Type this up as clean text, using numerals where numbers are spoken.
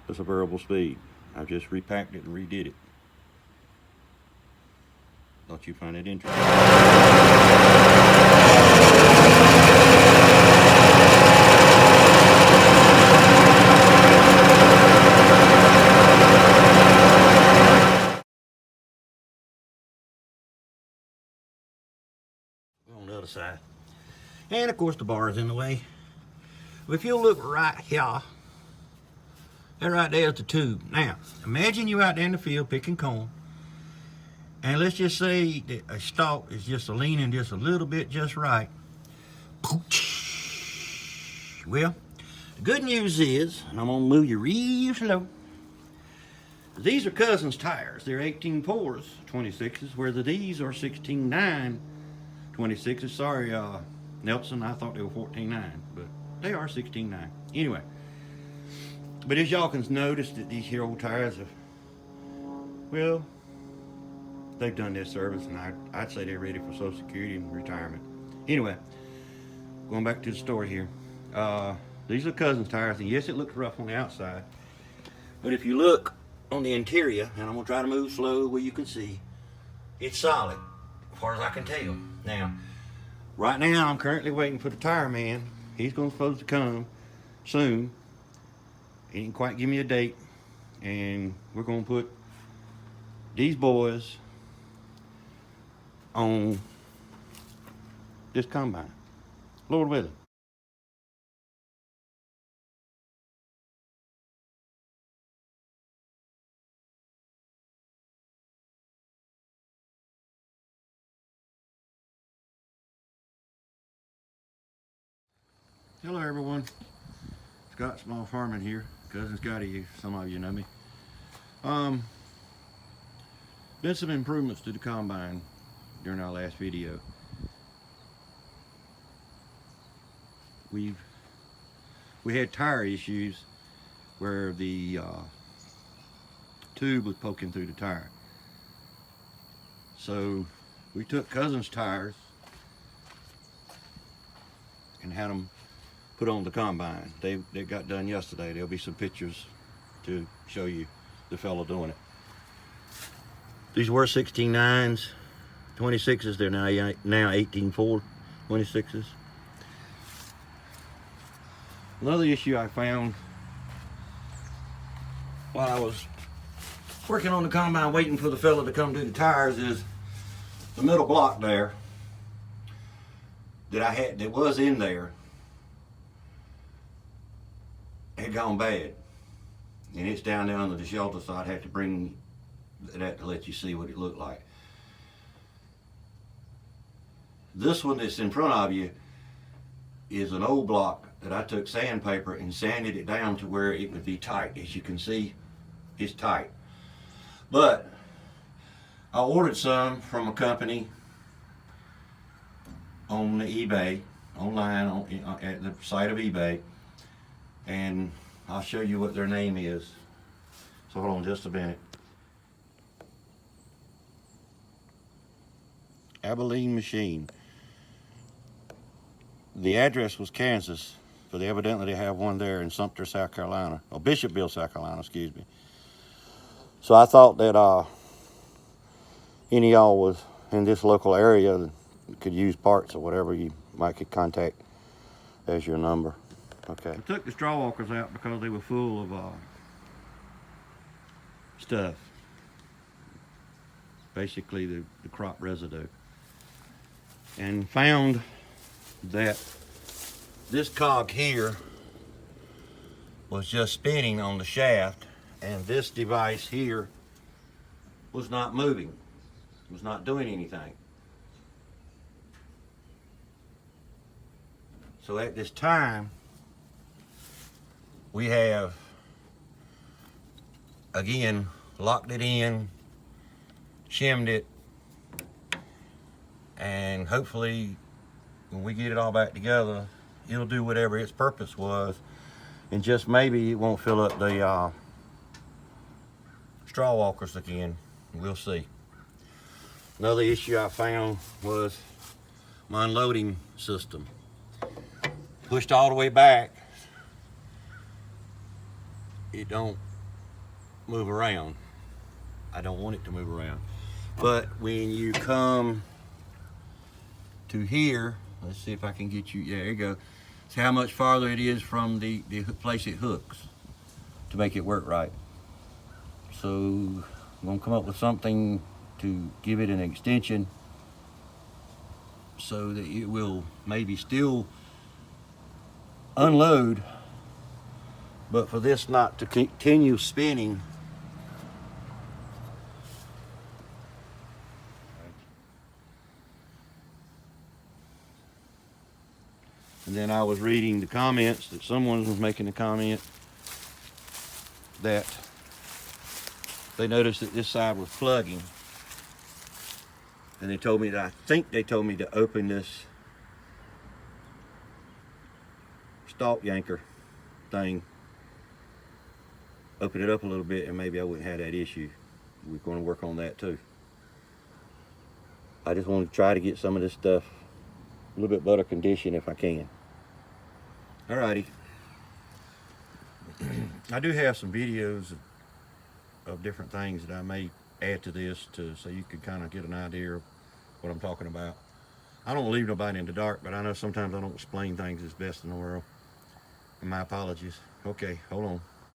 It's a variable speed. I've just repacked it and redid it. Don't you find it interesting? On the other side. And of course the bar is in the way. If you'll look right here, that right there is the tube. Now, imagine you out there in the field picking corn, and let's just say that a stalk is just leaning just a little bit just right. Well, the good news is, and I'm gonna move you real slow, these are Cousins tires. They're 18.4s, 26s, where these are 16.9 26s. Sorry, Nelson, I thought they were 14.9, but they are 16.9. Anyway, but as y'all can notice that these here old tires have, well, they've done their service, and I'd say they're ready for Social Security and retirement. Anyway, going back to the story here. These are Cousins tires, and yes, it looks rough on the outside, but if you look on the interior, and I'm gonna try to move slow where you can see, it's solid, as far as I can tell. Now, right now, I'm currently waiting for the tire man. He's supposed to come soon. He didn't quite give me a date, and we're gonna put these boys on this combine. Lord willing. Hello everyone, Scott Small Farming here, Cousin Scotty, some of you know me. Been some improvements to the combine during our last video. We had tire issues where the tube was poking through the tire. So we took Cousins tires and had them put on the combine. They got done yesterday. There'll be some pictures to show you the fellow doing it. These were 16.9s, 26s. They're now 18.4 26s. Another issue I found while I was working on the combine, waiting for the fellow to come do the tires, is the middle block there that was in there had gone bad, and it's down there under the shelter, so I'd have to bring that to let you see what it looked like. This one that's in front of you is an old block that I took sandpaper and sanded it down to where it would be tight. As you can see, it's tight. But I ordered some from a company on the eBay, online at the site of eBay, and I'll show you what their name is. So hold on just a minute. Abilene Machine. The address was Kansas, but evidently they have one there in Sumter, South Carolina, or Bishopville, South Carolina, excuse me. So I thought that any of y'all was in this local area could use parts or whatever, you might could contact as your number. Okay. I took the straw walkers out because they were full of stuff. Basically the crop residue. And found that this cog here was just spinning on the shaft, and this device here was not moving, was not doing anything. So at this time, we have again locked it in, shimmed it, and hopefully when we get it all back together, it'll do whatever its purpose was, and just maybe it won't fill up the straw walkers again. We'll see. Another issue I found was my unloading system. Pushed all the way back, it don't move around. I don't want it to move around. But when you come to here, let's see if I can get you, yeah, there you go. See how much farther it is from the place it hooks to make it work right. So I'm gonna come up with something to give it an extension so that it will maybe still unload, but for this not to continue spinning. And then I was reading the comments that someone was making a comment that they noticed that this side was plugging. And they told me that, I think they told me to open this stalk yanker thing, open it up a little bit, and maybe I wouldn't have that issue. We're going to work on that too. I just want to try to get some of this stuff a little bit better condition if I can. Alrighty. I do have some videos of different things that I may add to this so you can kind of get an idea of what I'm talking about. I don't leave nobody in the dark, but I know sometimes I don't explain things as best in the world. And my apologies. Okay, hold on.